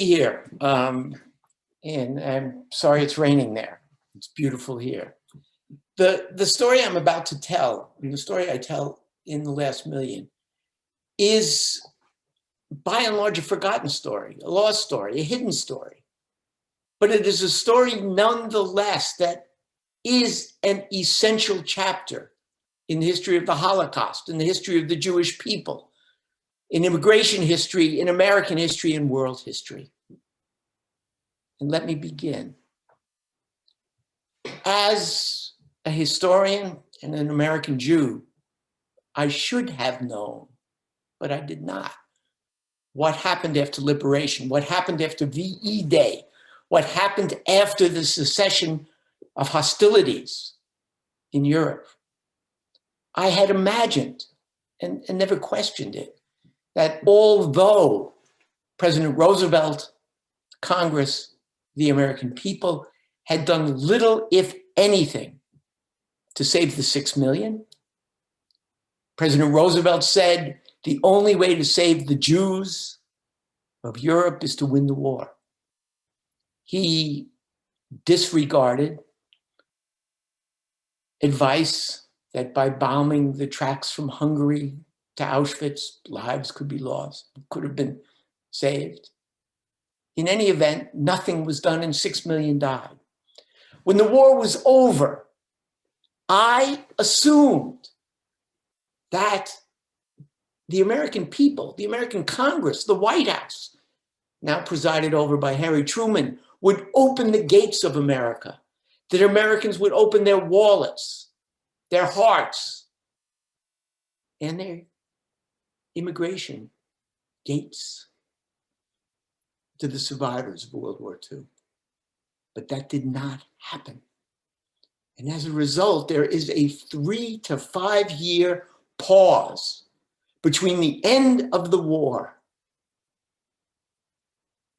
here, and I'm sorry it's raining there. It's beautiful here. The story I'm about to tell, and the story I tell in The Last Million, is by and large a forgotten story, a lost story, a hidden story. But it is a story nonetheless that is an essential chapter in the history of the Holocaust, in the history of the Jewish people, in immigration history, in American history, and world history. And let me begin. As a historian and an American Jew, I should have known, but I did not, what happened after liberation, what happened after VE Day, what happened after the cessation of hostilities in Europe. I had imagined, and never questioned it, that although President Roosevelt, Congress, the American people had done little, if anything, to save the 6 million, President Roosevelt said the only way to save the Jews of Europe is to win the war. He disregarded advice that by bombing the tracks from Hungary to Auschwitz, lives could be lost, could have been saved. In any event, nothing was done and 6 million died. When the war was over, I assumed that the American people, the American Congress, the White House, now presided over by Harry Truman, would open the gates of America, that Americans would open their wallets, their hearts, and their immigration gates to the survivors of World War II. But that did not happen. And as a result, there is a 3 to 5 year pause between the end of the war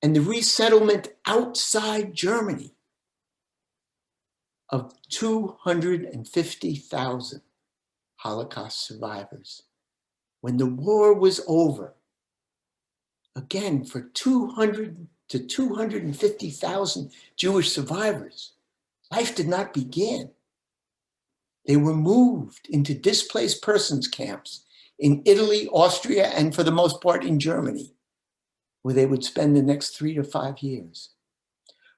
and the resettlement outside Germany of 250,000 Holocaust survivors. When the war was over, again, for 200 to 250,000 Jewish survivors, life did not begin. They were moved into displaced persons camps in Italy, Austria, and for the most part in Germany, where they would spend the next 3 to 5 years.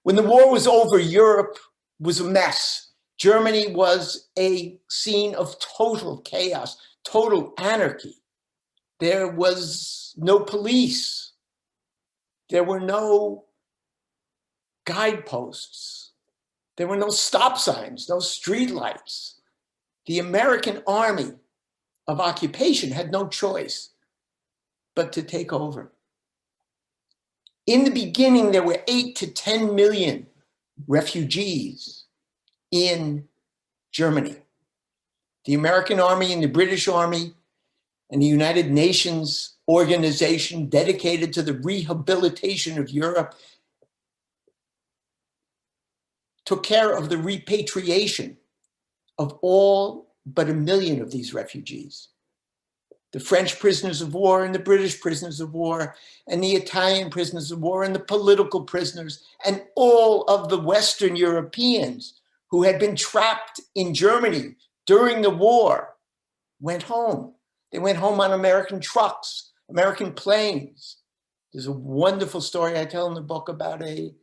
When the war was over, Europe was a mess. Germany was a scene of total chaos, total anarchy. There was no police. There were no guideposts. There were no stop signs, no streetlights. The American army of occupation had no choice but to take over. In the beginning, there were 8 to 10 million refugees in Germany. The American army and the British army and the United Nations organization dedicated to the rehabilitation of Europe took care of the repatriation of all but 1 million of these refugees. The French prisoners of war and the British prisoners of war and the Italian prisoners of war and the political prisoners and all of the Western Europeans who had been trapped in Germany during the war went home. They went home on American trucks, American planes. There's a wonderful story I tell in the book about a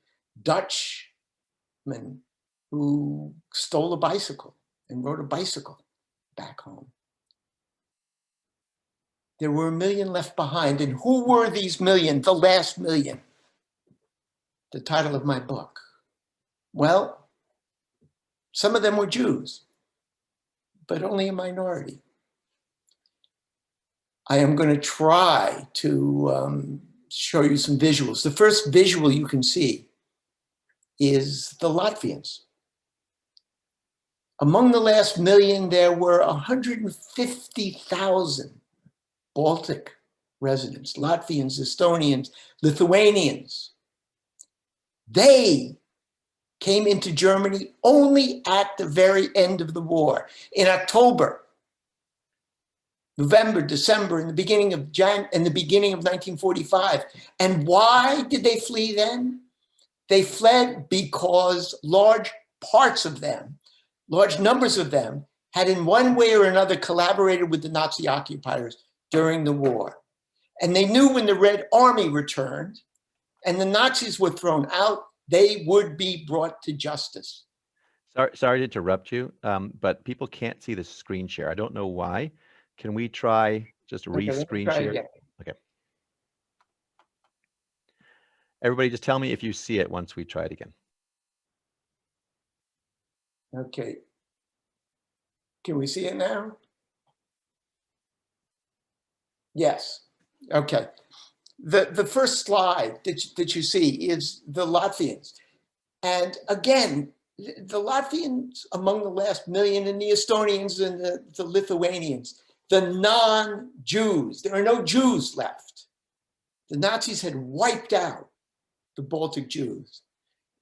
Dutchman who stole a bicycle and rode a bicycle back home. There were 1 million left behind. And who were these million, the last million? The title of my book. Well, some of them were Jews, but only a minority. I am going to try to show you some visuals. The first visual you can see is the Latvians. Among the last million, there were 150,000 Baltic residents, Latvians, Estonians, Lithuanians. They came into Germany only at the very end of the war. In October November, December, in the beginning of 1945. And why did they flee then? They fled because large parts of them, large numbers of them, had in one way or another collaborated with the Nazi occupiers during the war. And they knew when the Red Army returned and the Nazis were thrown out, they would be brought to justice. Sorry to interrupt you, but people can't see the screen share. I don't know why. Can we try just re-screen share? Again. Okay. Everybody just tell me if you see it once we try it again. Okay. Can we see it now? Yes. Okay. The first slide that you see is the Latvians. And again, the Latvians among the last million, and the Estonians and the Lithuanians, the non-Jews, there are no Jews left. The Nazis had wiped out the Baltic Jews.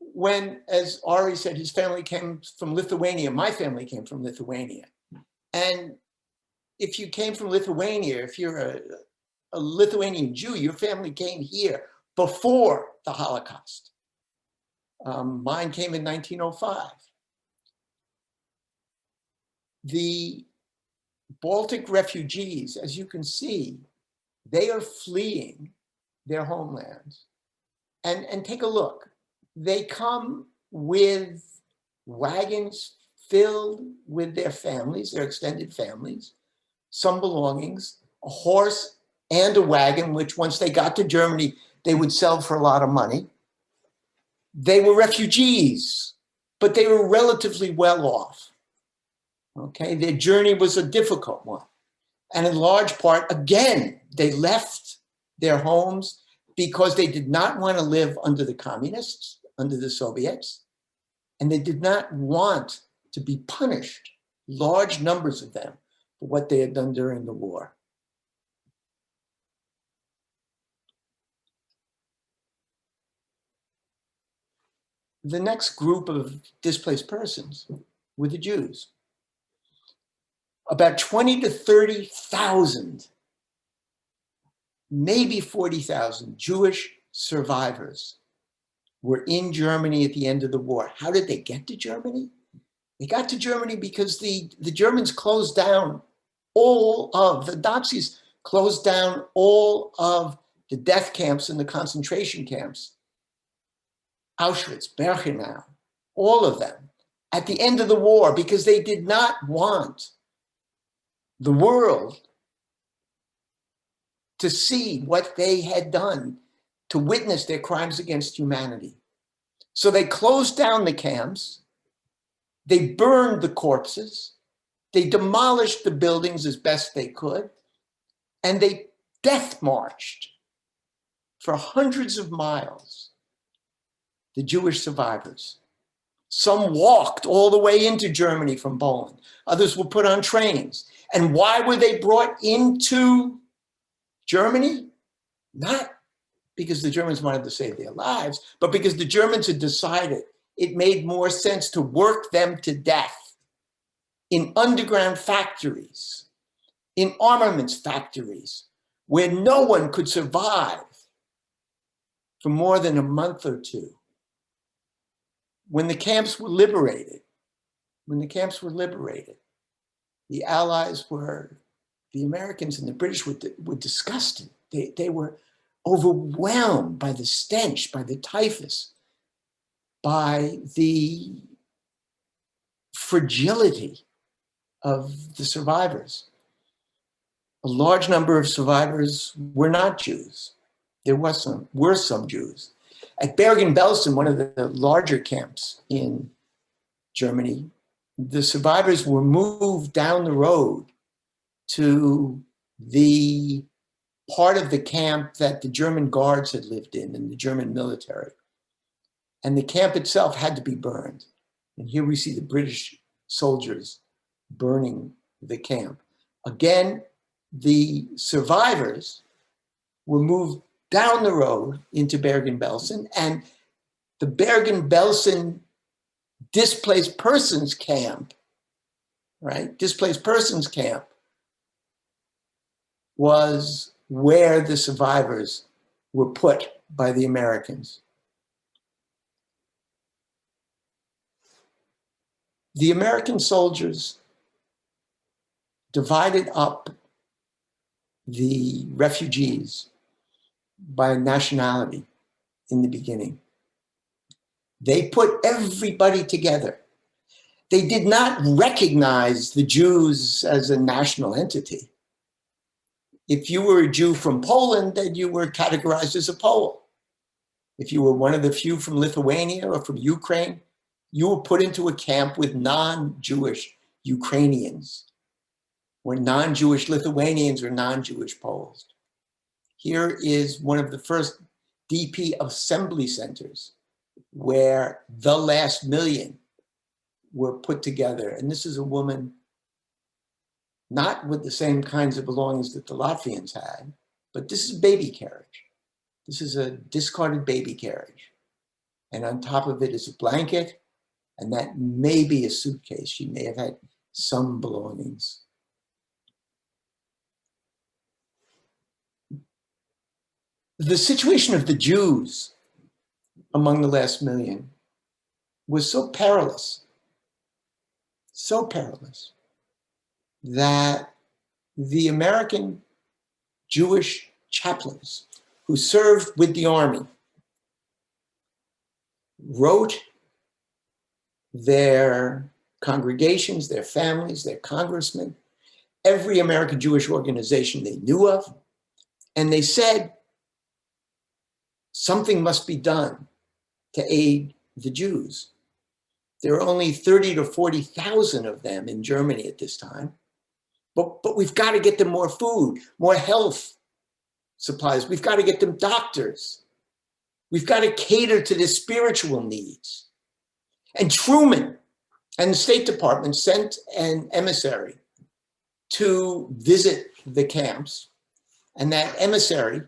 When, as Ari said, his family came from Lithuania, my family came from Lithuania. And if you came from Lithuania, if you're a Lithuanian Jew, your family came here before the Holocaust. Mine came in 1905. The Baltic refugees, as you can see, they are fleeing their homelands. And take a look. They come with wagons filled with their families, their extended families, some belongings, a horse and a wagon, which once they got to Germany, they would sell for a lot of money. They were refugees, but they were relatively well off. Okay, their journey was a difficult one. And in large part, again, they left their homes because they did not want to live under the communists, under the Soviets, and they did not want to be punished, large numbers of them, for what they had done during the war. The next group of displaced persons were the Jews. About 20 to 30,000, maybe 40,000 Jewish survivors were in Germany at the end of the war. How did they get to Germany? They got to Germany because the Germans closed down the Nazis closed down all of the death camps and the concentration camps. Auschwitz, Birkenau, all of them, at the end of the war, because they did not want the world to see what they had done, to witness their crimes against humanity. So they closed down the camps, they burned the corpses, they demolished the buildings as best they could, and they death marched for hundreds of miles the Jewish survivors. Some walked all the way into Germany from Poland. Others were put on trains. And why were they brought into Germany? Not because the Germans wanted to save their lives, but because the Germans had decided it made more sense to work them to death in underground factories, in armaments factories, where no one could survive for more than a month or two. When the camps were liberated, the Allies the Americans and the British were disgusted. They were overwhelmed by the stench, by the typhus, by the fragility of the survivors. A large number of survivors were not Jews. There were some Jews. At Bergen-Belsen, one of the larger camps in Germany, the survivors were moved down the road to the part of the camp that the German guards had lived in the German military. And the camp itself had to be burned. And here we see the British soldiers burning the camp. Again, the survivors were moved down the road into Bergen-Belsen, and the Bergen-Belsen displaced persons camp, right? Displaced persons camp was where the survivors were put by the Americans. The American soldiers divided up the refugees by nationality in the beginning. They put everybody together. They did not recognize the Jews as a national entity. If you were a Jew from Poland, then you were categorized as a Pole. If you were one of the few from Lithuania or from Ukraine, you were put into a camp with non-Jewish Ukrainians, or non-Jewish Lithuanians, or non-Jewish Poles. Here is one of the first DP assembly centers where the last million were put together. And this is a woman not with the same kinds of belongings that the Latvians had, but this is a baby carriage. This is a discarded baby carriage. And on top of it is a blanket, and that may be a suitcase. She may have had some belongings. The situation of the Jews among the last million was so perilous, that the American Jewish chaplains who served with the army wrote their congregations, their families, their congressmen, every American Jewish organization they knew of, and they said, something must be done to aid the Jews. There are only 30 to 40,000 of them in Germany at this time, but we've got to get them more food, more health supplies. We've got to get them doctors. We've got to cater to their spiritual needs. And Truman and the State Department sent an emissary to visit the camps, and that emissary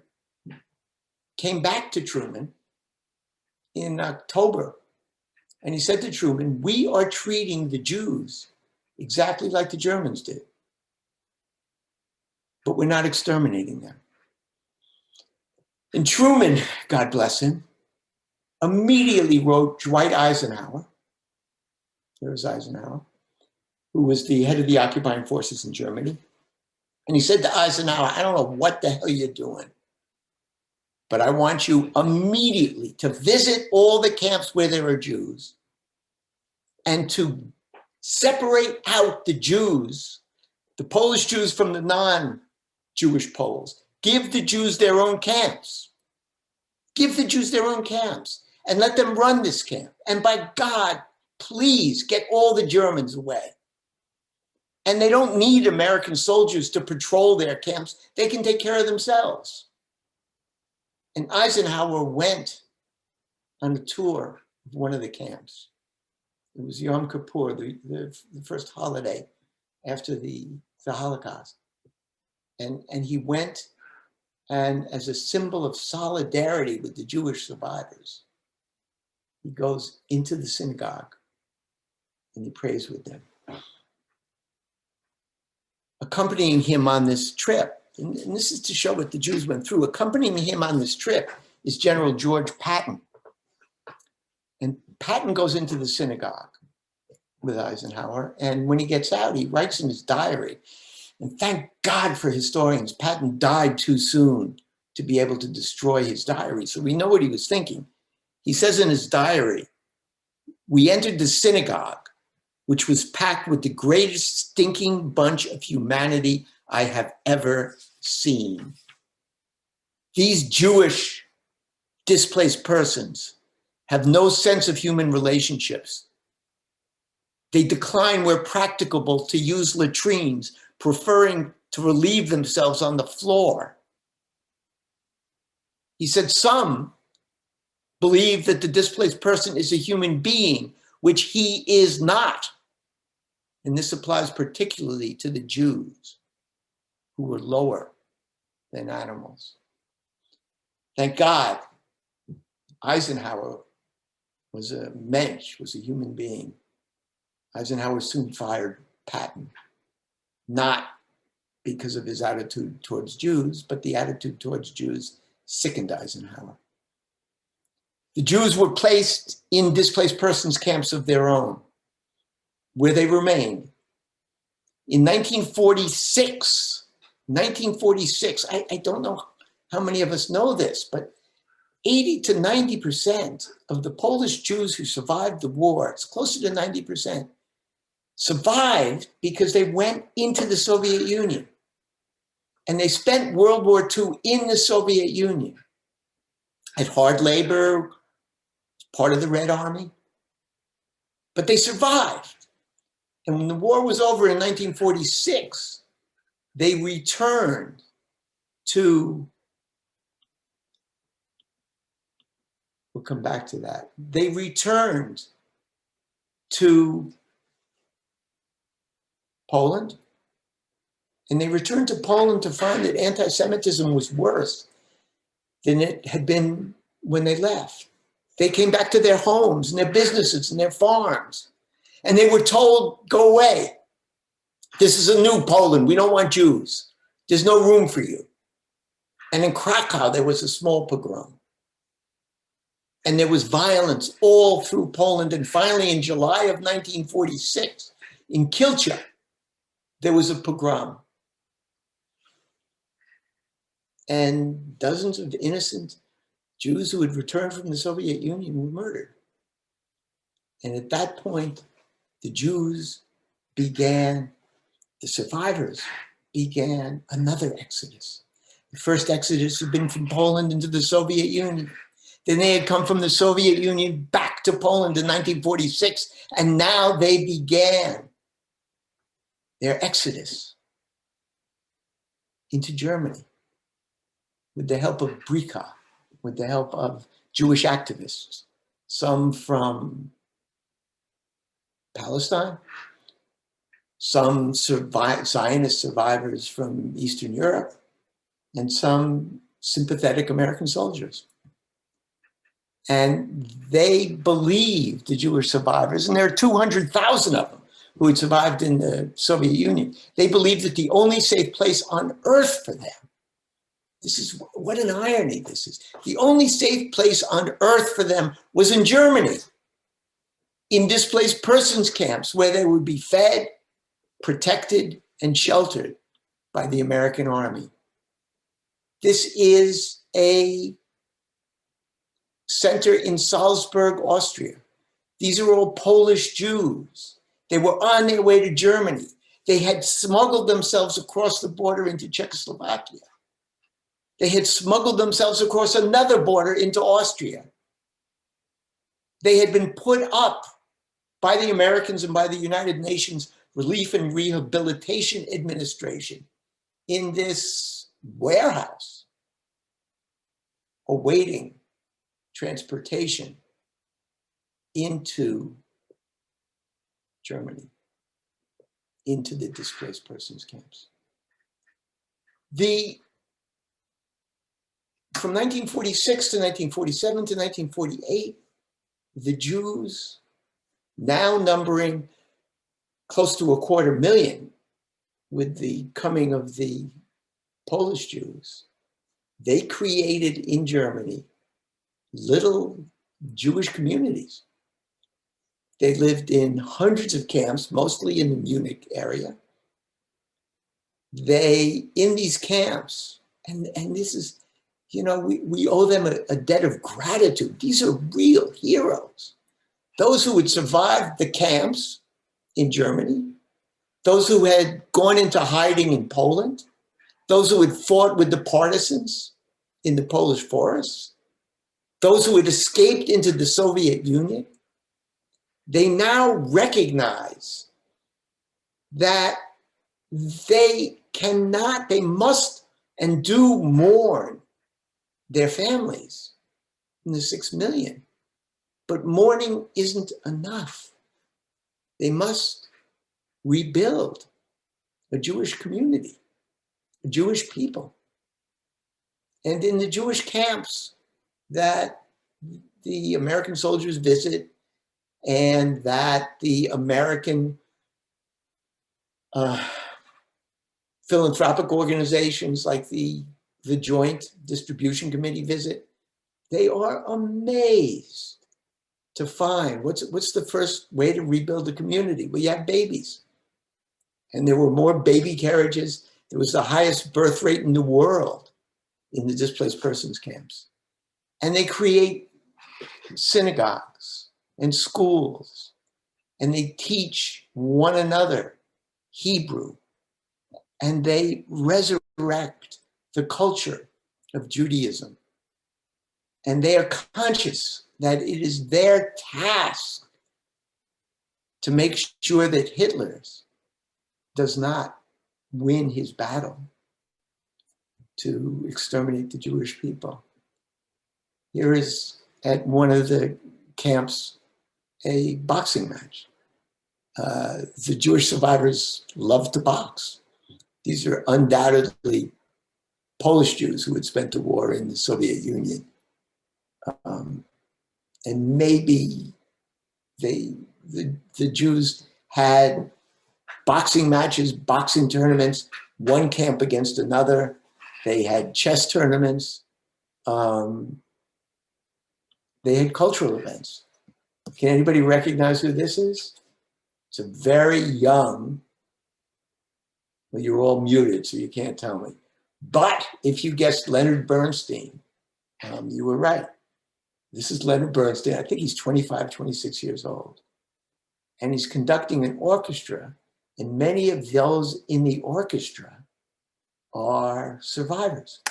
came back to Truman in October, and he said to Truman, we are treating the Jews exactly like the Germans did, but we're not exterminating them. And Truman, God bless him, immediately wrote Dwight Eisenhower, there's Eisenhower, who was the head of the occupying forces in Germany. And he said to Eisenhower, I don't know what the hell you're doing, but I want you immediately to visit all the camps where there are Jews and to separate out the Jews, the Polish Jews from the non-Jewish Poles. Give the Jews their own camps. Give the Jews their own camps and let them run this camp. And by God, please get all the Germans away. And they don't need American soldiers to patrol their camps. They can take care of themselves. And Eisenhower went on a tour of one of the camps. It was Yom Kippur, the first holiday after the Holocaust. And he went, and as a symbol of solidarity with the Jewish survivors, he goes into the synagogue and he prays with them. Accompanying him on this trip, and this is to show what the Jews went through, accompanying him on this trip is General George Patton. And Patton goes into the synagogue with Eisenhower, and when he gets out, he writes in his diary, and thank God for historians, Patton died too soon to be able to destroy his diary, so we know what he was thinking. He says in his diary, we entered the synagogue, which was packed with the greatest stinking bunch of humanity I have ever seen. These Jewish displaced persons have no sense of human relationships. They decline where practicable to use latrines, preferring to relieve themselves on the floor. He said some believe that the displaced person is a human being, which he is not. And this applies particularly to the Jews, who were lower than animals. Thank God, Eisenhower was a mensch, was a human being. Eisenhower soon fired Patton, not because of his attitude towards Jews, but the attitude towards Jews sickened Eisenhower. The Jews were placed in displaced persons camps of their own, where they remained. In 1946, I don't know how many of us know this, but 80 to 90% of the Polish Jews who survived the war, it's closer to 90%, survived because they went into the Soviet Union. And they spent World War II in the Soviet Union at hard labor, part of the Red Army. But they survived. And when the war was over in 1946, they returned to, we'll come back to that. They returned to Poland. And they returned to Poland to find that anti-Semitism was worse than it had been when they left. They came back to their homes and their businesses and their farms. And they were told, go away. This is a new Poland. We don't want Jews. There's no room for you. And in Krakow, there was a small pogrom. And there was violence all through Poland. And finally, in July of 1946, in Kielce, there was a pogrom. And dozens of innocent Jews who had returned from the Soviet Union were murdered. And at that point, the Jews began, the survivors began another exodus. The first exodus had been from Poland into the Soviet Union. Then they had come from the Soviet Union back to Poland in 1946, and now they began their exodus into Germany with the help of Brika, with the help of Jewish activists, some from Palestine, some Zionist survivors from Eastern Europe, and some sympathetic American soldiers. And they believed, the Jewish survivors, and there are 200,000 of them who had survived in the Soviet Union, they believed that the only safe place on earth for them, this is what an irony this is, the only safe place on earth for them was in Germany, in displaced persons camps where they would be fed, protected, and sheltered by the American army. This is a center in Salzburg, Austria. These are all Polish Jews. They were on their way to Germany. They had smuggled themselves across the border into Czechoslovakia. They had smuggled themselves across another border into Austria. They had been put up by the Americans and by the United Nations Relief and Rehabilitation Administration in this warehouse, awaiting transportation into Germany, into the displaced persons camps. From 1946 to 1947 to 1948, the Jews, now numbering close to 250,000 with the coming of the Polish Jews, they created in Germany little Jewish communities. They lived in hundreds of camps, mostly in the Munich area. In these camps, and this is, we owe them a debt of gratitude. These are real heroes. Those who had survived the camps in Germany, those who had gone into hiding in Poland, those who had fought with the partisans in the Polish forests, those who had escaped into the Soviet Union, they now recognize that they must and do mourn their families in the 6 million. But mourning isn't enough. They must rebuild a Jewish community, a Jewish people. And in the Jewish camps that the American soldiers visit and that the American philanthropic organizations like the Joint Distribution Committee visit, they are amazed to find what's the first way to rebuild a community? Well, you have babies. And there were more baby carriages. There was the highest birth rate in the world in the displaced persons camps. And they create synagogues and schools, and they teach one another Hebrew, and they resurrect the culture of Judaism. And they are conscious that it is their task to make sure that Hitler does not win his battle to exterminate the Jewish people. Here is at one of the camps a boxing match. The Jewish survivors love to box. These are undoubtedly Polish Jews who had spent the war in the Soviet Union. And maybe the Jews had boxing matches, boxing tournaments, one camp against another. They had chess tournaments. They had cultural events. Can anybody recognize who this is? It's a very young, well, you're all muted, so you can't tell me. But if you guessed Leonard Bernstein, you were right. This is Leonard Bernstein. I think he's 25, 26 years old. And he's conducting an orchestra, and many of those in the orchestra are survivors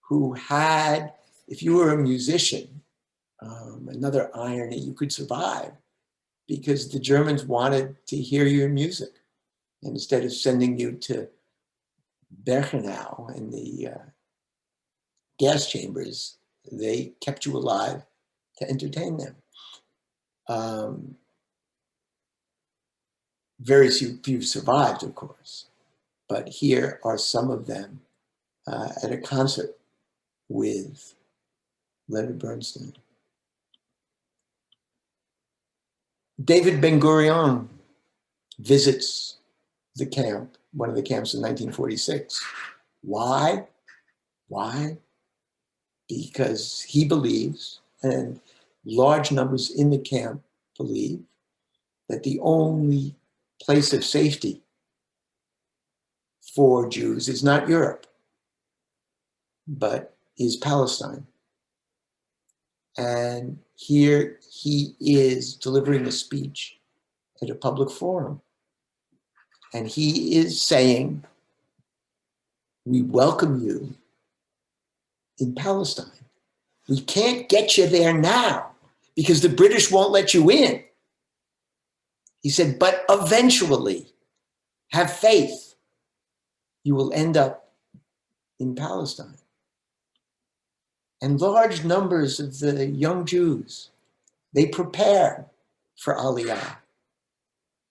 who had, if you were a musician, another irony, you could survive because the Germans wanted to hear your music. And instead of sending you to Birkenau and the gas chambers, they kept you alive to entertain them. Very few survived, of course, but here are some of them at a concert with Leonard Bernstein. David Ben-Gurion visits the camp, one of the camps in 1946. Why? Why? Because he believes, and large numbers in the camp believe, that the only place of safety for Jews is not Europe, but is Palestine. And here he is delivering a speech at a public forum. And he is saying, we welcome you in Palestine. We can't get you there now because the British won't let you in. He said, but eventually, have faith, you will end up in Palestine. And large numbers of the young Jews, they prepare for Aliyah.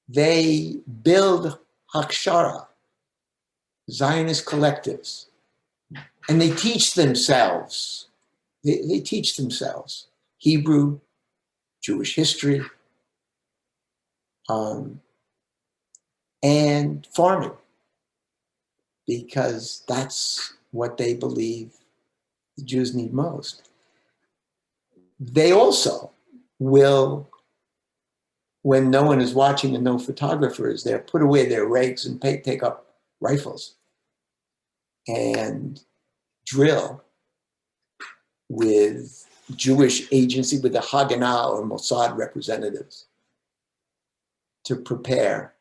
They build Hakshara, Zionist collectives, and they teach themselves. They teach themselves Hebrew, Jewish history, and farming, because that's what they believe the Jews need most. They also will, when no one is watching and no photographer is there, put away their rakes and take up rifles and drill with Jewish agency, with the Haganah or Mossad representatives, to prepare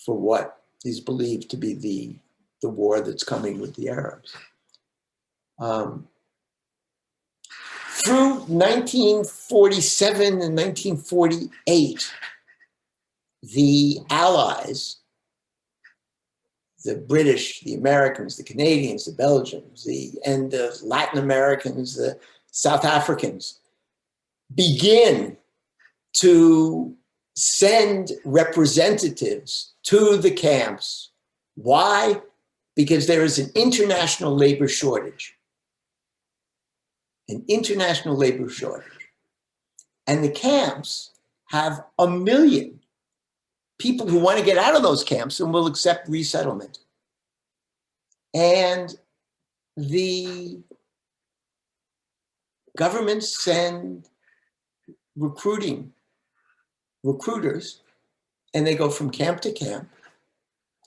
for what is believed to be the war that's coming with the Arabs. Through 1947 and 1948, the Allies, the British, the Americans, the Canadians, the Belgians, and the Latin Americans, the South Africans, begin to send representatives to the camps. Why? Because there is an international labor shortage. An international labor shortage. And the camps have 1 million people who want to get out of those camps and will accept resettlement. And the governments send recruiters, and they go from camp to camp,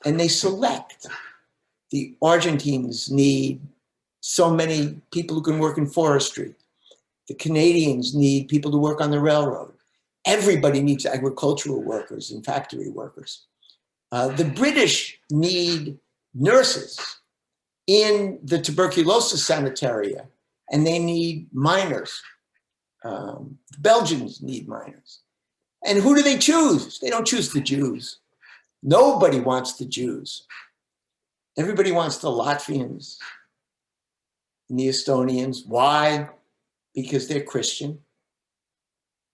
and they select. The Argentines need so many people who can work in forestry. The Canadians need people to work on the railroad. Everybody needs agricultural workers and factory workers. The British need nurses in the tuberculosis sanitaria, and they need miners. The Belgians need miners. And who do they choose? They don't choose the Jews. Nobody wants the Jews. Everybody wants the Latvians and the Estonians. Why? Because they're Christian,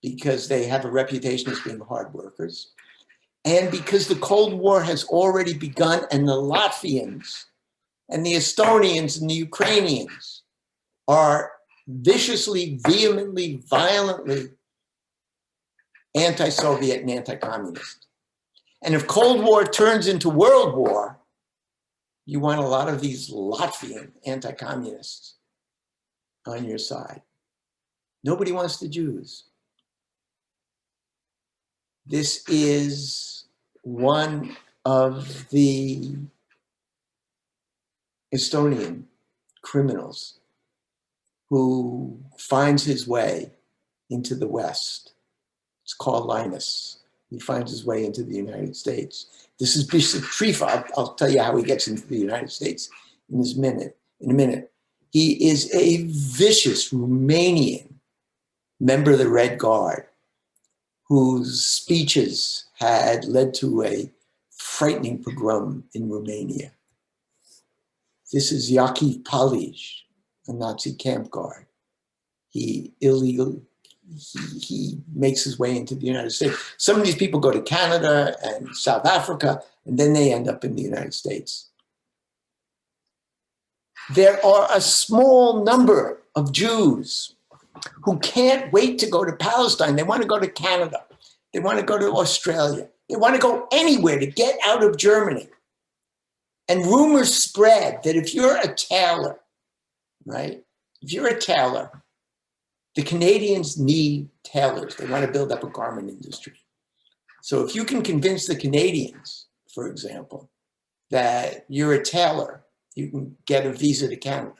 because they have a reputation as being hard workers, and because the Cold War has already begun, and the Latvians and the Estonians and the Ukrainians are viciously, vehemently, violently anti-Soviet and anti-communist. And if Cold War turns into World War, you want a lot of these Latvian anti-communists on your side. Nobody wants the Jews. This is one of the Estonian criminals who finds his way into the West. It's called Linus. He finds his way into the United States. This is Bishop Trifa. I'll tell you how he gets into the United States in a minute. He is a vicious Romanian member of the Red Guard whose speeches had led to a frightening pogrom in Romania. This is Yakov Palij, a Nazi camp guard. He makes his way into the United States. Some of these people go to Canada and South Africa, and then they end up in the United States. There are a small number of Jews who can't wait to go to Palestine. They want to go to Canada. They want to go to Australia. They want to go anywhere to get out of Germany. And rumors spread that if you're a tailor, right? If you're a tailor, the Canadians need tailors. They want to build up a garment industry. So if you can convince the Canadians, for example, that you're a tailor, you can get a visa to Canada.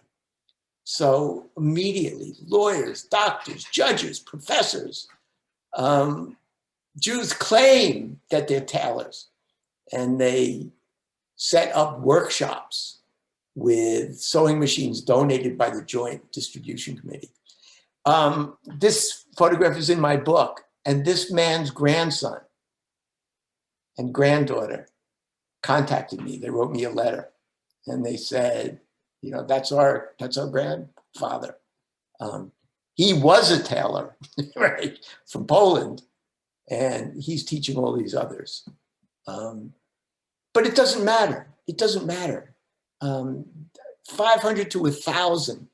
So immediately, lawyers, doctors, judges, professors, Jews claim that they're tailors, and they set up workshops with sewing machines donated by the Joint Distribution Committee. This photograph is in my book, and this man's grandson and granddaughter contacted me. They wrote me a letter, and they said, you know, that's our grandfather. He was a tailor, right, from Poland, and he's teaching all these others. But it doesn't matter. It doesn't matter. 500 to 1,000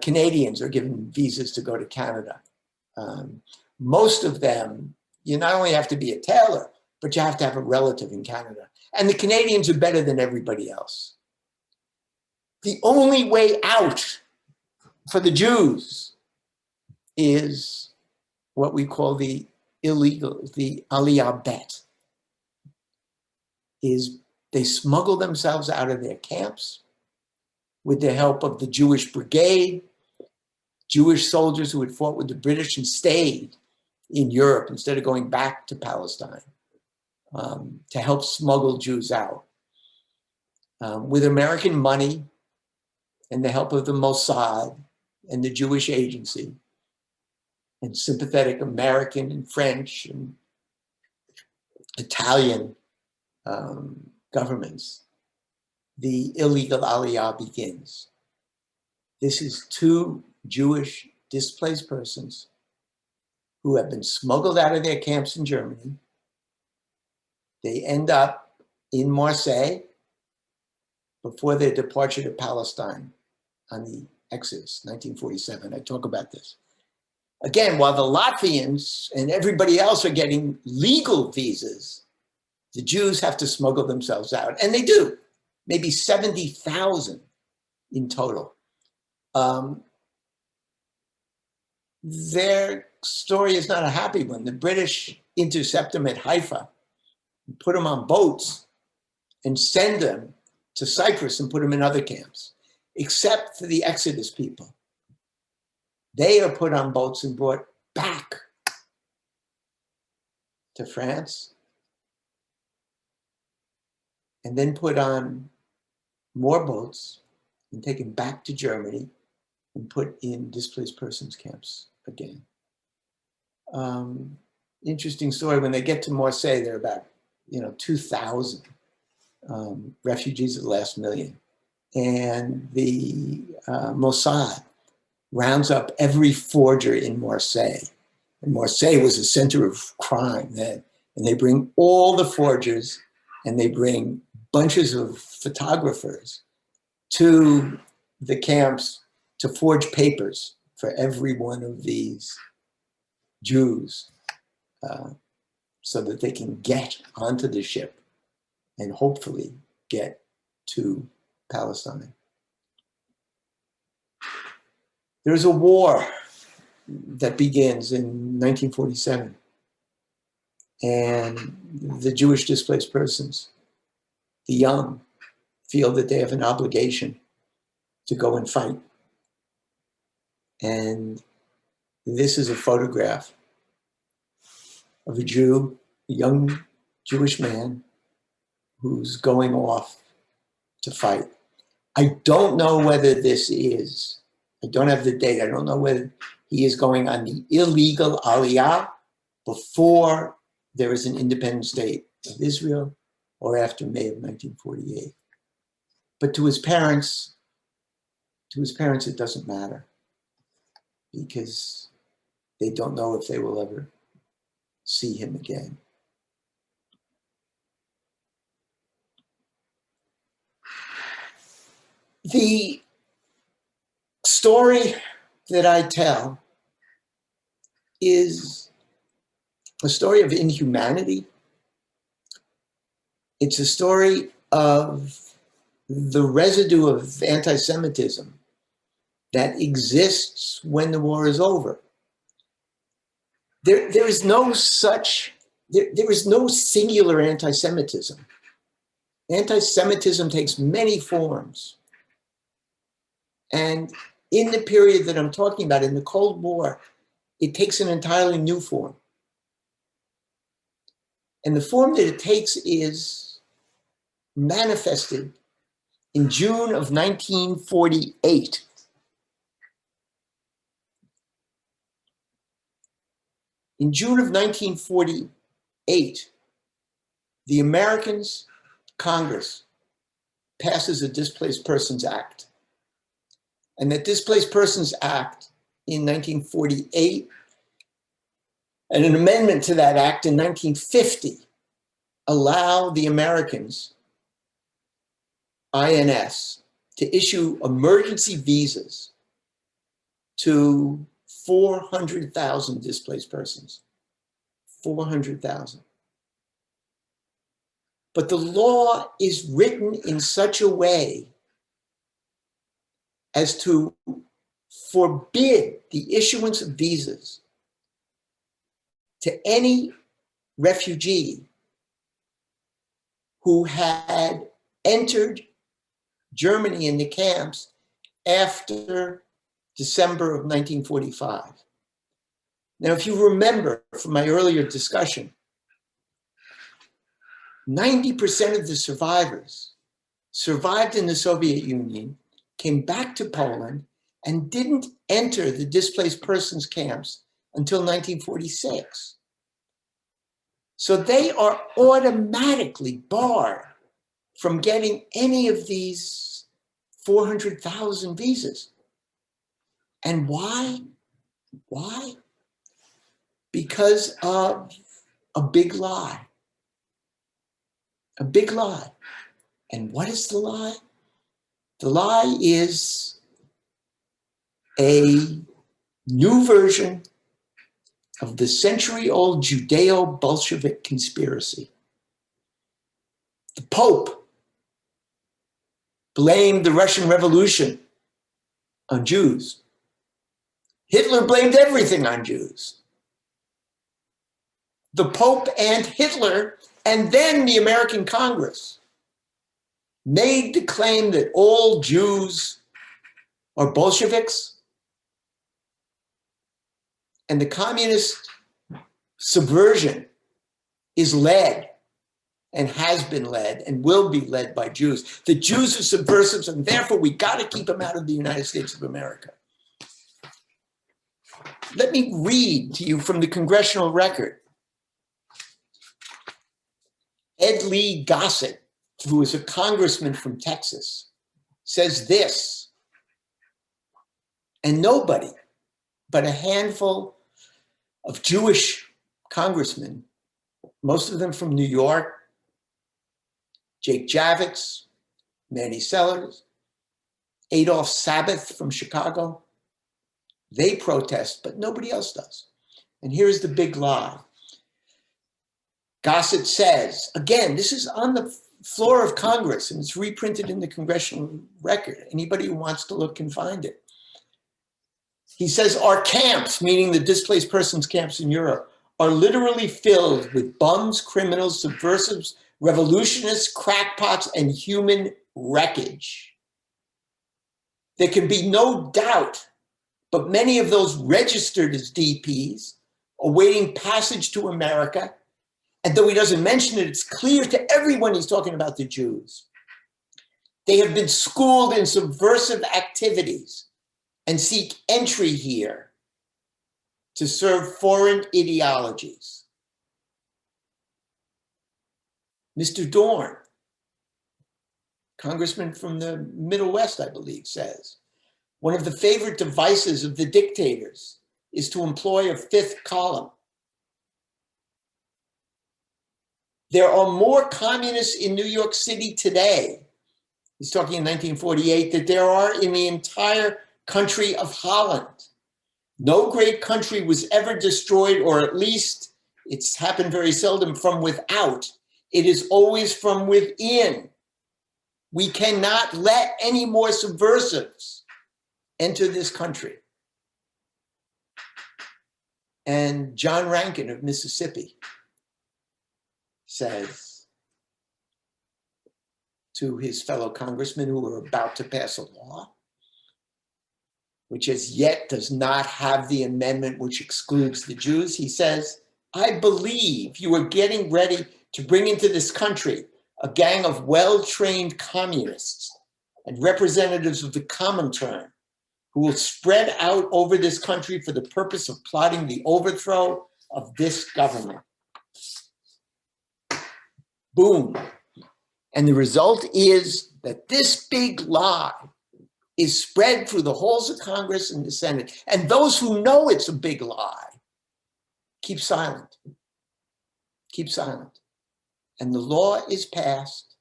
Canadians are given visas to go to Canada. Most of them, you not only have to be a tailor, but you have to have a relative in Canada. And the Canadians are better than everybody else. The only way out for the Jews is what we call the illegal, the aliyah bet, is they smuggle themselves out of their camps with the help of the Jewish brigade, Jewish soldiers who had fought with the British and stayed in Europe instead of going back to Palestine to help smuggle Jews out. With American money and the help of the Mossad and the Jewish Agency and sympathetic American and French and Italian governments, the illegal aliyah begins. This is 2 Jewish displaced persons who have been smuggled out of their camps in Germany. They end up in Marseille before their departure to Palestine on the Exodus, 1947. I talk about this. Again, while the Latvians and everybody else are getting legal visas, the Jews have to smuggle themselves out. And they do, maybe 70,000 in total. Their story is not a happy one. The British intercept them at Haifa, put them on boats, and send them to Cyprus and put them in other camps, except for the Exodus people. They are put on boats and brought back to France, and then put on more boats and taken back to Germany and put in displaced persons camps again. Interesting story. When they get to Marseille, they're about 2,000 refugees of the last million. And the Mossad rounds up every forger in Marseille. And Marseille was a center of crime then. And they bring all the forgers and they bring bunches of photographers to the camps to forge papers for every one of these Jews so that they can get onto the ship and hopefully get to Palestine. There's a war that begins in 1947, and the Jewish displaced persons, the young, feel that they have an obligation to go and fight. And this is a photograph of a Jew, a young Jewish man who's going off to fight. I don't know whether this is, I don't have the date, I don't know whether he is going on the illegal Aliyah before there is an independent state of Israel or after May of 1948. But to his parents, it doesn't matter because they don't know if they will ever see him again. The story that I tell is a story of inhumanity. It's a story of the residue of anti-Semitism that exists when the war is over. There is no singular anti-Semitism. Anti-Semitism takes many forms. And in the period that I'm talking about, in the Cold War, it takes an entirely new form. And the form that it takes is manifested in June of 1948. In June of 1948, the Americans' Congress passes a Displaced Persons Act. And that Displaced Persons Act in 1948 and an amendment to that act in 1950 allow the Americans, INS, to issue emergency visas to 400,000 displaced persons. 400,000. But the law is written in such a way as to forbid the issuance of visas to any refugee who had entered Germany in the camps after December of 1945. Now, if you remember from my earlier discussion, 90% of the survivors survived in the Soviet Union, came back to Poland, and didn't enter the displaced persons camps until 1946. So they are automatically barred from getting any of these 400,000 visas. And why? Why? Because of a big lie. A big lie. And what is the lie? The lie is a new version of the century-old Judeo-Bolshevik conspiracy. The Pope blamed the Russian Revolution on Jews. Hitler blamed everything on Jews. The Pope and Hitler, and then the American Congress, made the claim that all Jews are Bolsheviks, and the communist subversion is led and has been led and will be led by Jews. The Jews are subversives, and therefore we got to keep them out of the United States of America. Let me read to you from the congressional record. Ed Lee Gossett, who is a congressman from Texas, says this, and nobody but a handful of Jewish congressmen, most of them from New York, Jake Javits, Manny Sellers, Adolph Sabath from Chicago, they protest, but nobody else does. And here's the big lie. Gossett says, again, this is on the floor of Congress and it's reprinted in the congressional record. Anybody who wants to look can find it. He says, our camps, meaning the displaced persons camps in Europe, are literally filled with bums, criminals, subversives, revolutionists, crackpots, and human wreckage. There can be no doubt, but many of those registered as DPs awaiting passage to America, and though he doesn't mention it, it's clear to everyone he's talking about the Jews. They have been schooled in subversive activities and seek entry here to serve foreign ideologies. Mr. Dorn, congressman from the Middle West, I believe, says, one of the favorite devices of the dictators is to employ a fifth column. There are more communists in New York City today, he's talking in 1948, that there are in the entire country of Holland. No great country was ever destroyed, or at least it's happened very seldom from without. It is always from within. We cannot let any more subversives enter this country. And John Rankin of Mississippi says to his fellow congressmen who are about to pass a law, which as yet does not have the amendment which excludes the Jews, he says, I believe you are getting ready to bring into this country a gang of well-trained communists and representatives of the Comintern who will spread out over this country for the purpose of plotting the overthrow of this government. Boom. And the result is that this big lie is spread through the halls of Congress and the Senate. And those who know it's a big lie keep silent. Keep silent. And the law is passed.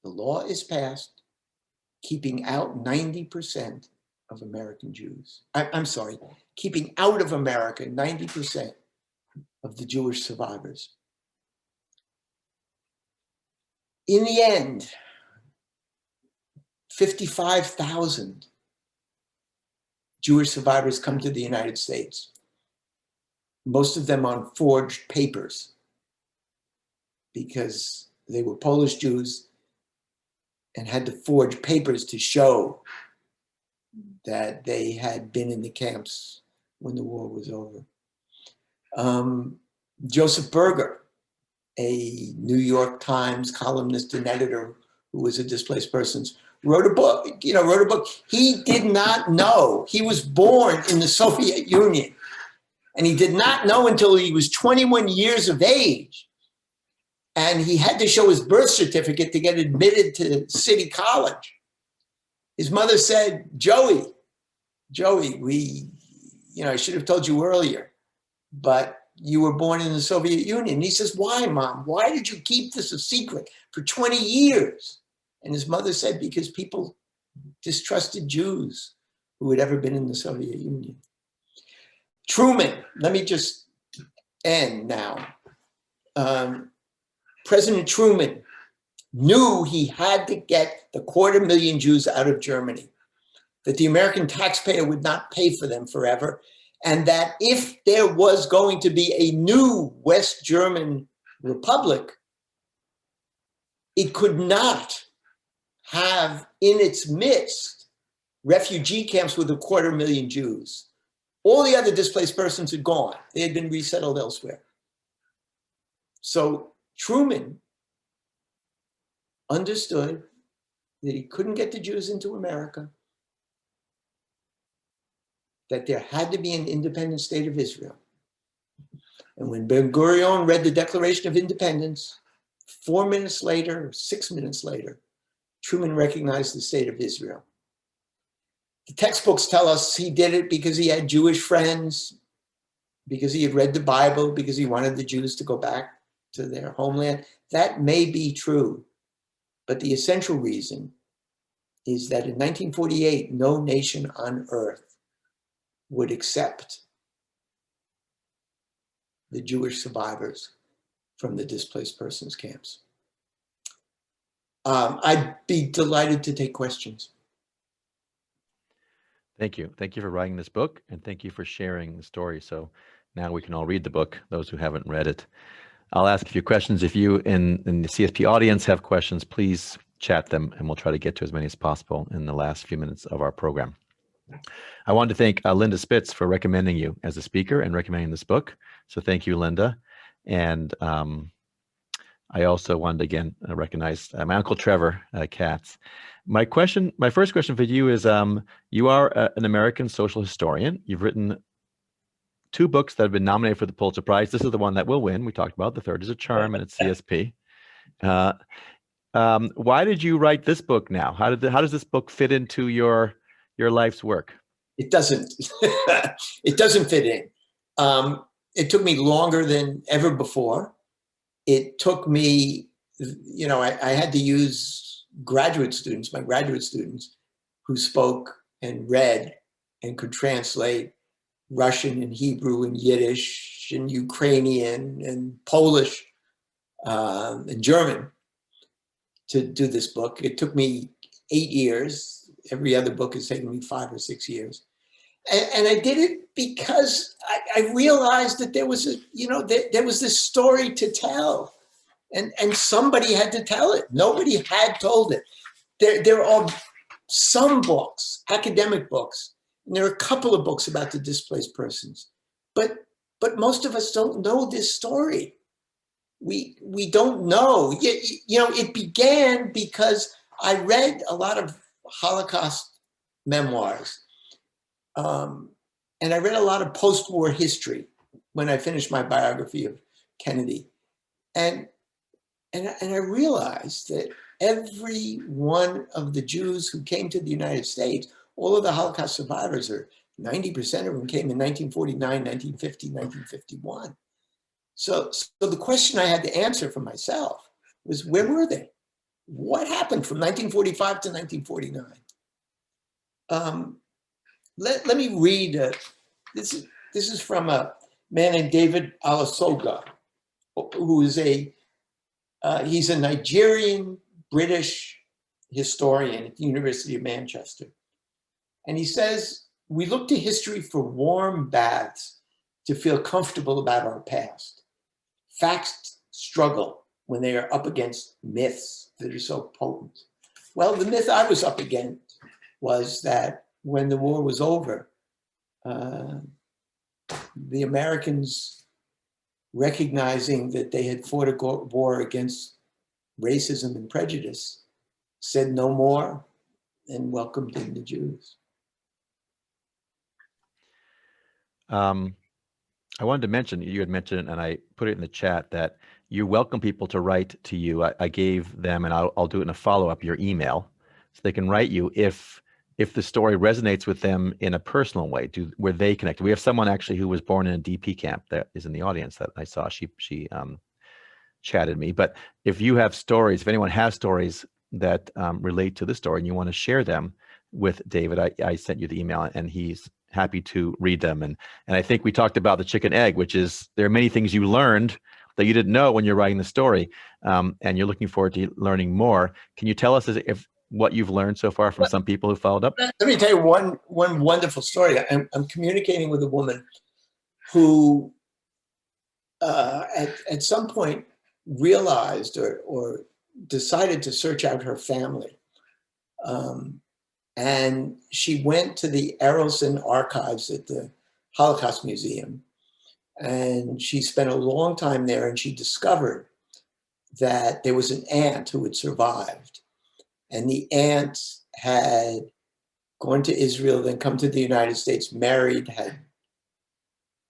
The law is passed, keeping out 90% of American Jews. I'm sorry, keeping out of America 90% of the Jewish survivors. In the end, 55,000 Jewish survivors come to the United States, most of them on forged papers, because they were Polish Jews and had to forge papers to show that they had been in the camps when the war was over. Joseph Berger, a New York Times columnist and editor who was a displaced person, wrote a book. He did not know. He was born in the Soviet Union, and he did not know until he was 21 years of age. And he had to show his birth certificate to get admitted to City College. His mother said, Joey, I should have told you earlier, but you were born in the Soviet Union. And he says, why, Mom? Why did you keep this a secret for 20 years? And his mother said, because people distrusted Jews who had ever been in the Soviet Union. Truman, let me just end now. President Truman knew he had to get the 250,000 Jews out of Germany, that the American taxpayer would not pay for them forever, and that if there was going to be a new West German republic, it could not have in its midst refugee camps with 250,000 Jews. All the other displaced persons had gone. They had been resettled elsewhere. So Truman understood that he couldn't get the Jews into America, that there had to be an independent state of Israel. And when Ben-Gurion read the Declaration of Independence, 4 minutes later, or 6 minutes later, Truman recognized the state of Israel. The textbooks tell us he did it because he had Jewish friends, because he had read the Bible, because he wanted the Jews to go back to their homeland. That may be true, but the essential reason is that in 1948, no nation on earth would accept the Jewish survivors from the displaced persons camps. I'd be delighted to take questions. Thank you. Thank you for writing this book, and thank you for sharing the story. So now we can all read the book, those who haven't read it. I'll ask a few questions. If you in the CSP audience have questions, please chat them, and we'll try to get to as many as possible in the last few minutes of our program. I wanted to thank Linda Spitz for recommending you as a speaker and recommending this book. So thank you, Linda. And I also wanted to, again, recognize my Uncle Trevor Katz. My first question for you is, you are an American social historian. You've written 2 books that have been nominated for the Pulitzer Prize. This is the one that will win. We talked about the third is A Charm, and it's CSP. Why did you write this book now? How does this book fit into your life's work? It doesn't. It doesn't fit in. It took me longer than ever before. It took me, I had to use my graduate students who spoke and read and could translate Russian and Hebrew and Yiddish and Ukrainian and Polish and German to do this book. It took me 8 years. Every other book has taken me 5 or 6 years. And I did it because I realized that there was there was this story to tell, and somebody had to tell it. Nobody had told it. There are some books, academic books, and there are a couple of books about the displaced persons, but most of us don't know this story. We don't know. It began because I read a lot of Holocaust memoirs. And I read a lot of post-war history when I finished my biography of Kennedy. And I realized that every one of the Jews who came to the United States, all of the Holocaust survivors, 90% of them came in 1949, 1950, 1951. So the question I had to answer for myself was, where were they? What happened from 1945 to 1949? Let me read. This is from a man named David Nasaw, who is he's a Nigerian British historian at the University of Manchester, and he says, "We look to history for warm baths to feel comfortable about our past. Facts struggle when they are up against myths that are so potent." Well, the myth I was up against was that when the war was over, the Americans, recognizing that they had fought a war against racism and prejudice, said no more and welcomed in the Jews. I wanted to mention, you had mentioned, and I put it in the chat, that you welcome people to write to you. I gave them, and I'll do it in a follow-up, your email, so they can write you if the story resonates with them in a personal way, where they connect. We have someone actually who was born in a DP camp that is in the audience that I saw. She chatted me. But if you have stories, if anyone has stories that relate to this story and you want to share them with David, I sent you the email, and he's happy to read them. And I think we talked about the chicken egg, which is there are many things you learned that you didn't know when you're writing the story, and you're looking forward to learning more. Can you tell us if what you've learned so far from some people who followed up? Let me tell you one wonderful story. I'm communicating with a woman who at some point realized or decided to search out her family. And she went to the Erelson archives at the Holocaust Museum. And she spent a long time there, and she discovered that there was an aunt who had survived. And the aunt had gone to Israel, then come to the United States, married, had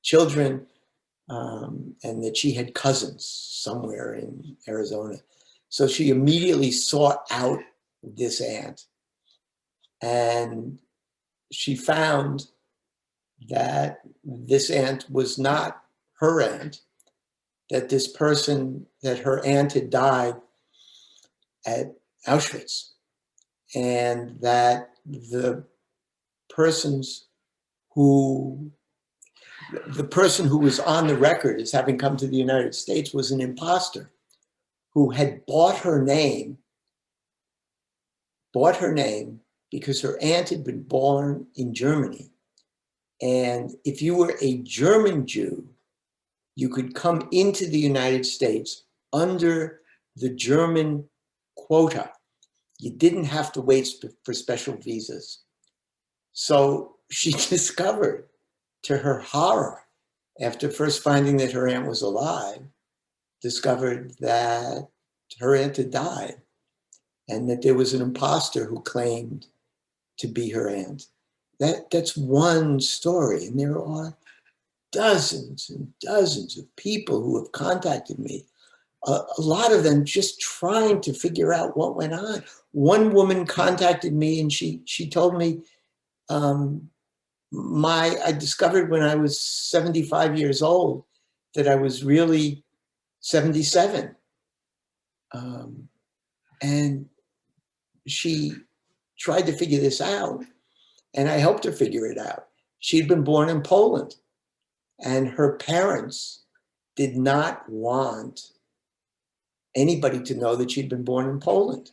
children, and that she had cousins somewhere in Arizona. So she immediately sought out this aunt. And she found that this aunt was not her aunt, that this person, that her aunt had died at Auschwitz, and that the person who was on the record as having come to the United States was an imposter who had bought her name because her aunt had been born in Germany. And if you were a German Jew, you could come into the United States under the German quota. You didn't have to wait for special visas. So she discovered, to her horror, after first finding that her aunt was alive, discovered that her aunt had died and that there was an imposter who claimed to be her aunt. That's one story, and there are dozens and dozens of people who have contacted me, a lot of them just trying to figure out what went on. One woman contacted me and she told me, I discovered when I was 75 years old that I was really 77. And she tried to figure this out, and I helped her figure it out. She'd been born in Poland, and her parents did not want anybody to know that she'd been born in Poland.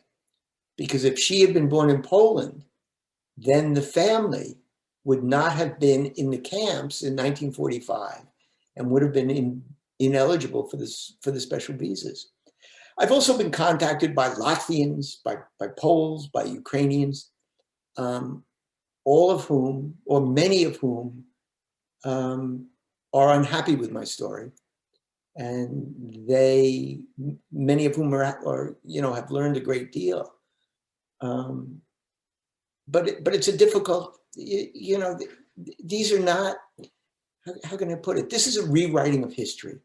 Because if she had been born in Poland, then the family would not have been in the camps in 1945 and would have been ineligible for the special visas. I've also been contacted by Latvians, by Poles, by Ukrainians, all of whom, or many of whom, are unhappy with my story. And many of whom are have learned a great deal. But it's a difficult, these are not, how can I put it? This is a rewriting of history.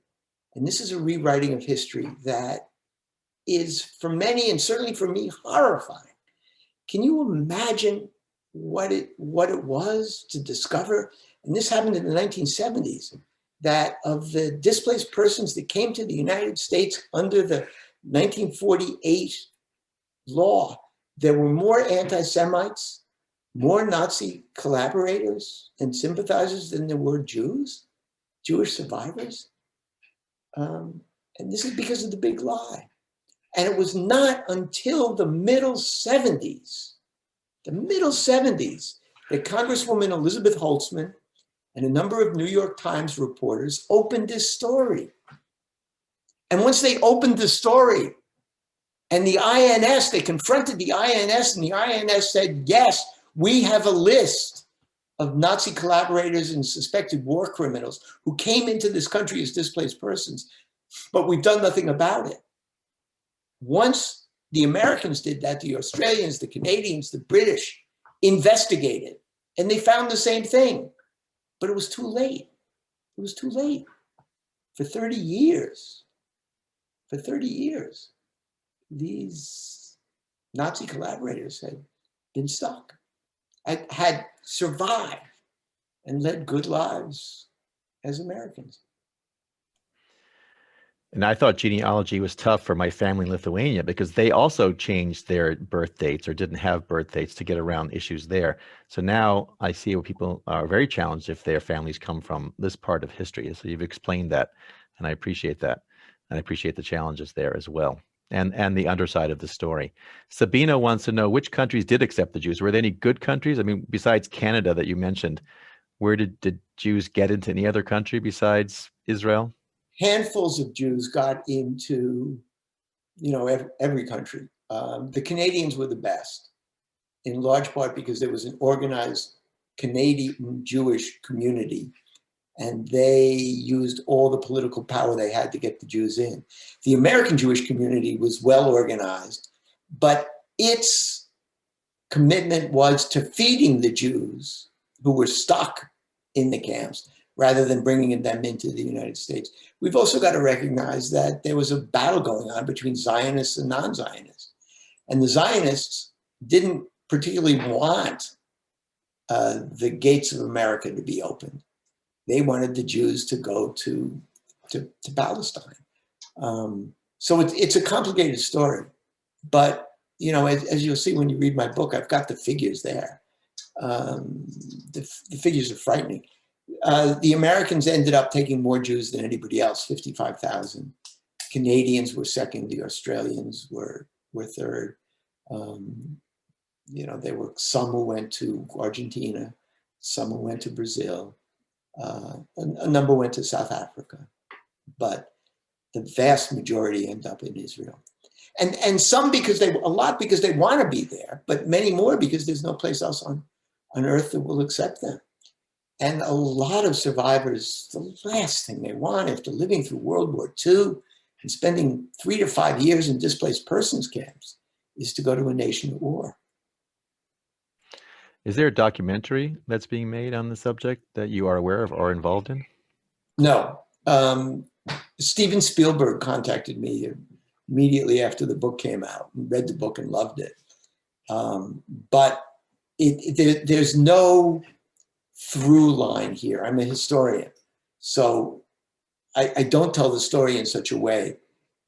And this is a rewriting of history that is, for many, and certainly for me, horrifying. Can you imagine what it was to discover, and this happened in the 1970s, that of the displaced persons that came to the United States under the 1948 law, there were more anti-Semites, more Nazi collaborators and sympathizers than there were Jewish survivors. And this is because of the big lie. And it was not until the middle 70s, that Congresswoman Elizabeth Holtzman and a number of New York Times reporters opened this story. And once they opened the story, and the INS, they confronted the INS, and the INS said, yes, we have a list of Nazi collaborators and suspected war criminals who came into this country as displaced persons, but we've done nothing about it. Once the Americans did that, the Australians, the Canadians, the British investigated, and they found the same thing, but it was too late. It was too late. For 30 years, these Nazi collaborators had been stuck, had survived and led good lives as Americans. And I thought genealogy was tough for my family in Lithuania because they also changed their birth dates or didn't have birth dates to get around issues there. So now I see where people are very challenged if their families come from this part of history. So you've explained that, and I appreciate that. And I appreciate the challenges there as well. And the underside of the story. Sabina wants to know which countries did accept the Jews. Were there any good countries? I mean, besides Canada that you mentioned, where did Jews get into any other country besides Israel? Handfuls of Jews got into, every country. The Canadians were the best, in large part because there was an organized Canadian Jewish community, and they used all the political power they had to get the Jews in. The American Jewish community was well organized, but its commitment was to feeding the Jews who were stuck in the camps rather than bringing them into the United States. We've also got to recognize that there was a battle going on between Zionists and non-Zionists. And the Zionists didn't particularly want the gates of America to be opened. They wanted the Jews to go to Palestine. So it's a complicated story. But, as you'll see when you read my book, I've got the figures there. The figures are frightening. The Americans ended up taking more Jews than anybody else, 55,000. Canadians were second. The Australians were third. There were some who went to Argentina, some who went to Brazil, a number went to South Africa, but the vast majority end up in Israel. And some because a lot because they want to be there, but many more because there's no place else on earth that will accept them. And a lot of survivors, the last thing they want after living through World War II and spending 3 to 5 years in displaced persons camps is to go to a nation at war. Is there a documentary that's being made on the subject that you are aware of or involved in? No. Steven Spielberg contacted me immediately after the book came out and read the book and loved it. But there's no through line here. I'm a historian. So I don't tell the story in such a way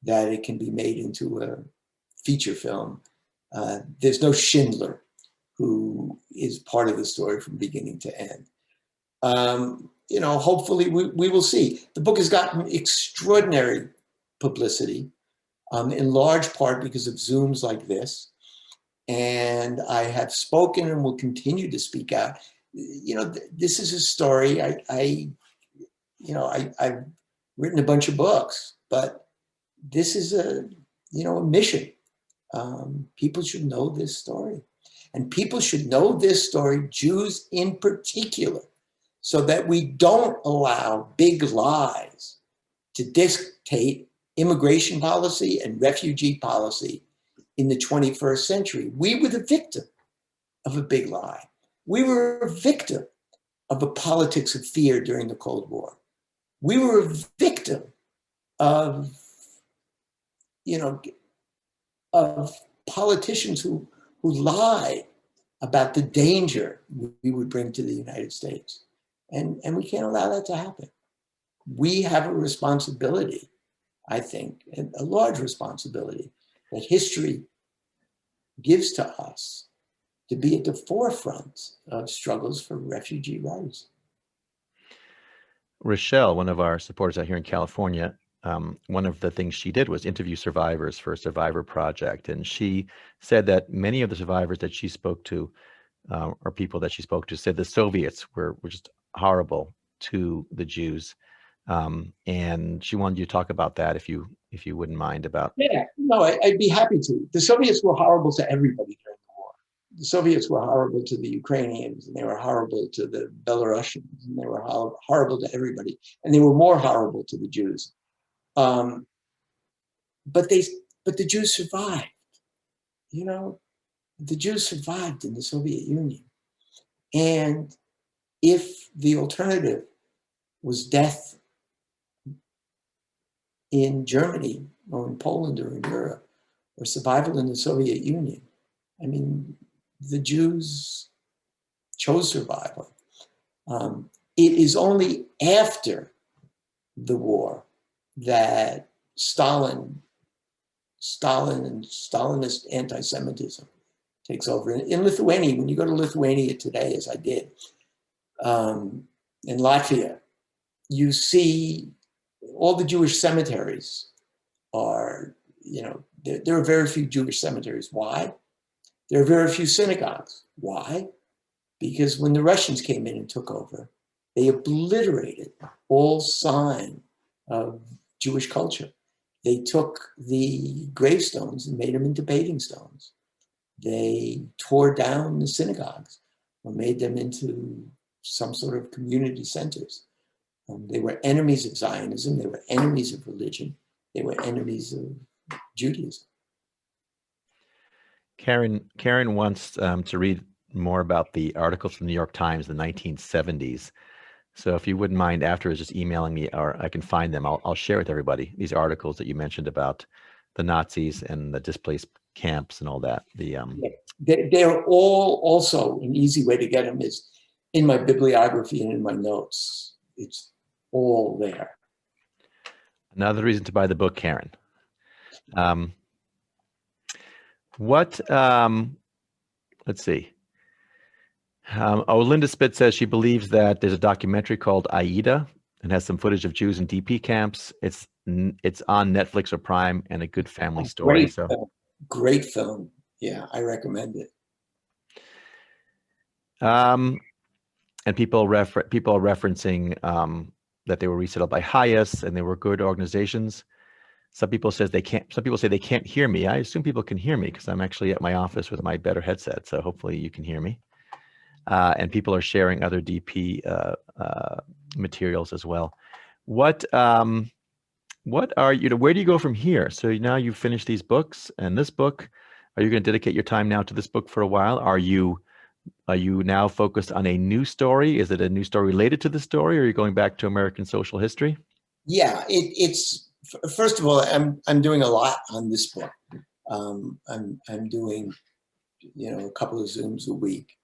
that it can be made into a feature film. There's no Schindler who is part of the story from beginning to end. Hopefully we will see. The book has gotten extraordinary publicity, in large part because of Zooms like this. And I have spoken and will continue to speak out. This is a story. I've written a bunch of books, but this is a mission. People should know this story. And people should know this story, Jews in particular, so that we don't allow big lies to dictate immigration policy and refugee policy in the 21st century. We were the victim of a big lie. We were a victim of a politics of fear during the Cold War. We were a victim of, of politicians who lied about the danger we would bring to the United States. And we can't allow that to happen. We have a responsibility, I think, a large responsibility that history gives to us to be at the forefront of struggles for refugee rights. Rochelle, one of our supporters out here in California, one of the things she did was interview survivors for a survivor project. And she said that many of the survivors that she spoke to, or people that she spoke to, said the Soviets were just horrible to the Jews. And she wanted you to talk about that if you wouldn't mind about. Yeah, no, I'd be happy to. The Soviets were horrible to everybody during the war. The Soviets were horrible to the Ukrainians, and they were horrible to the Belarusians, and they were horrible to everybody. And they were more horrible to the Jews. But the Jews survived. The Jews survived in the Soviet Union. And if the alternative was death in Germany or in Poland or in Europe, or survival in the Soviet Union, I mean, the Jews chose survival. It is only after the war that Stalin and Stalinist anti-Semitism takes over. In Lithuania, when you go to Lithuania today, as I did, in Latvia, you see all the Jewish cemeteries are, there are very few Jewish cemeteries. Why? There are very few synagogues. Why? Because when the Russians came in and took over, they obliterated all sign of Jewish culture. They took the gravestones and made them into paving stones. They tore down the synagogues or made them into some sort of community centers. They were enemies of Zionism. They were enemies of religion. They were enemies of Judaism. Karen wants to read more about the articles from the New York Times in the 1970s. So if you wouldn't mind afterwards just emailing me, or I can find them, I'll share with everybody these articles that you mentioned about the Nazis and the displaced camps and all that. They're all also, an easy way to get them is in my bibliography and in my notes. It's all there. Another reason to buy the book, Karen. Let's see. Linda Spitz says she believes that there's a documentary called Aida and has some footage of Jews in DP camps. It's on Netflix or Prime and a good family story. Great film. Yeah, I recommend it. And people are referencing that they were resettled by Hayas and they were good organizations. Some people say they can't hear me. I assume people can hear me because I'm actually at my office with my better headset. So hopefully you can hear me. And people are sharing other DP materials as well. What are where do you go from here? So now you've finished these books and this book. Are you going to dedicate your time now to this book for a while? Are you now focused on a new story? Is it a new story related to the story, or are you going back to American social history? Yeah, it's first of all, I'm doing a lot on this book. I'm doing a couple of Zooms a week,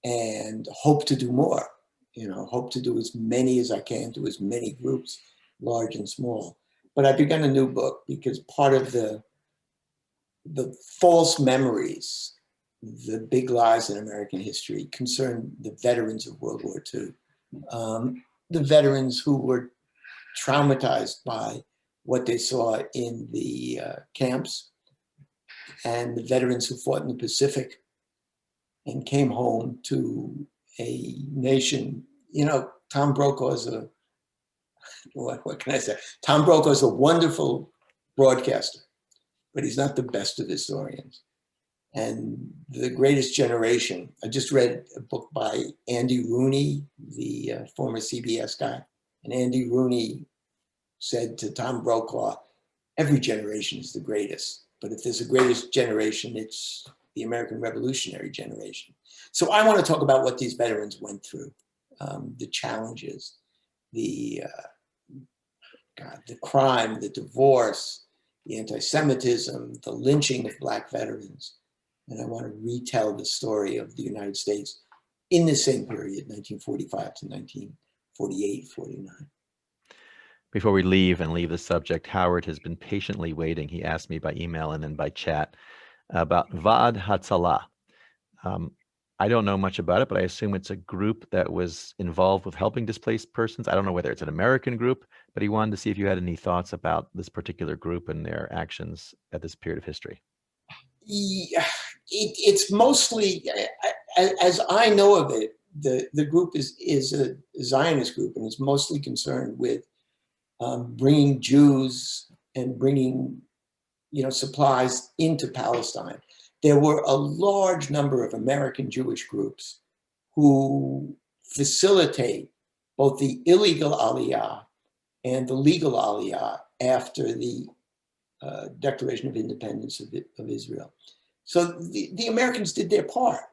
and hope to do more. Hope to do as many as I can to as many groups, large and small. But I begun a new book because part of the false memories, the big lies in American history concern the veterans of World War II, the veterans who were traumatized by what they saw in the camps, and the veterans who fought in the Pacific and came home to a nation. Tom Brokaw's what can I say? Tom Brokaw's a wonderful broadcaster, but he's not the best of historians. And the greatest generation, I just read a book by Andy Rooney, the former CBS guy. And Andy Rooney said to Tom Brokaw, every generation is the greatest. But if there's a greatest generation, it's the American Revolutionary generation. So I want to talk about what these veterans went through, the challenges, the crime, the divorce, the anti-Semitism, the lynching of Black veterans. And I want to retell the story of the United States in the same period, 1945 to 1948, 49. Before we leave the subject, Howard has been patiently waiting. He asked me by email and then by chat about Vaad Hatzalah. I don't know much about it, but I assume it's a group that was involved with helping displaced persons. I don't know whether it's an American group, but he wanted to see if you had any thoughts about this particular group and their actions at this period of history. Yeah, it's mostly, as I know of it, the group is a Zionist group, and it's mostly concerned with bringing Jews and bringing supplies into Palestine. There were a large number of American Jewish groups who facilitate both the illegal Aliyah and the legal Aliyah after the Declaration of Independence of Israel. So the Americans did their part.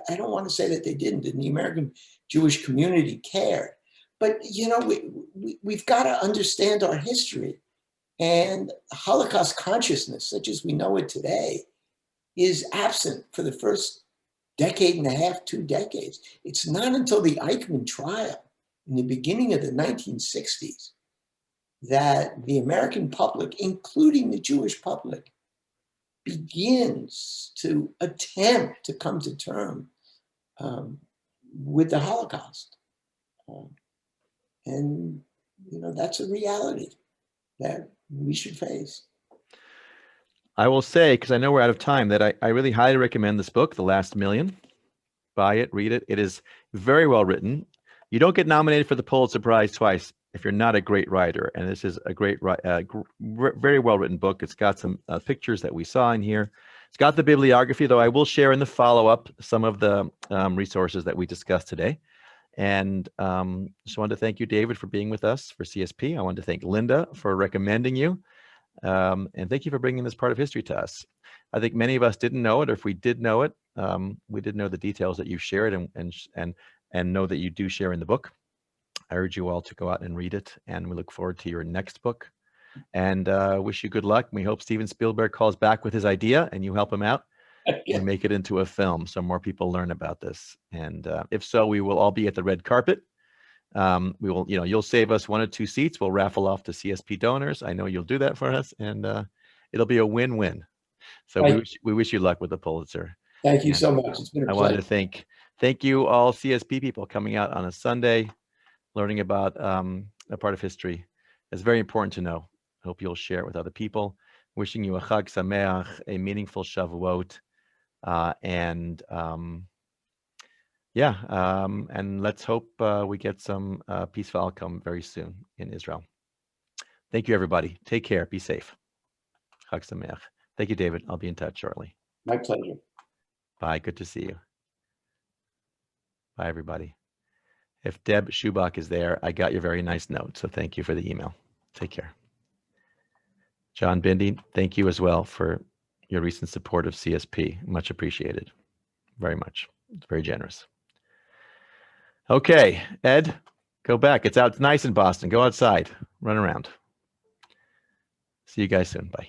I don't want to say that they didn't, and the American Jewish community cared. But we've got to understand our history, and Holocaust consciousness, such as we know it today, is absent for the first decade and a half, 2 decades. It's not until the Eichmann trial in the beginning of the 1960s that the American public, including the Jewish public, begins to attempt to come to terms with the Holocaust. And, that's a reality that we should face. I will say, because I know we're out of time, that I really highly recommend this book, The Last Million. Buy it, read it. It is very well written. You don't get nominated for the Pulitzer Prize twice if you're not a great writer. And this is a great, very well written book. It's got some pictures that we saw in here. It's got the bibliography, though I will share in the follow-up some of the resources that we discussed today. And just wanted to thank you, David, for being with us for CSP. I wanted to thank Linda for recommending you. And thank you for bringing this part of history to us. I think many of us didn't know it, or if we did know it, we didn't know the details that you shared and know that you do share in the book. I urge you all to go out and read it, and we look forward to your next book. And wish you good luck. We hope Steven Spielberg calls back with his idea and you help him out. Yeah. And make it into a film so more people learn about this. And if so, we will all be at the red carpet. We will, you'll save us 1 or 2 seats. We'll raffle off to CSP donors. I know you'll do that for us, and it'll be a win-win. So we wish you luck with the Pulitzer. Thank you so much. It's been a pleasure. I wanted to thank you all CSP people coming out on a Sunday, learning about a part of history. It's very important to know. I hope you'll share it with other people. Wishing you a Chag Sameach, a meaningful Shavuot, and let's hope we get some peaceful outcome very soon in Israel. Thank you, everybody. Take care. Be safe. Chag Sameach. Thank you, David. I'll be in touch shortly. My pleasure. Bye. Good to see you. Bye, everybody. If Deb Schubach is there, I got your very nice note, so thank you for the email. Take care. John Bindi, thank you as well for your recent support of CSP. Much appreciated. Very much. It's very generous. Okay, Ed, go back. It's nice in Boston. Go outside. Run around. See you guys soon. Bye.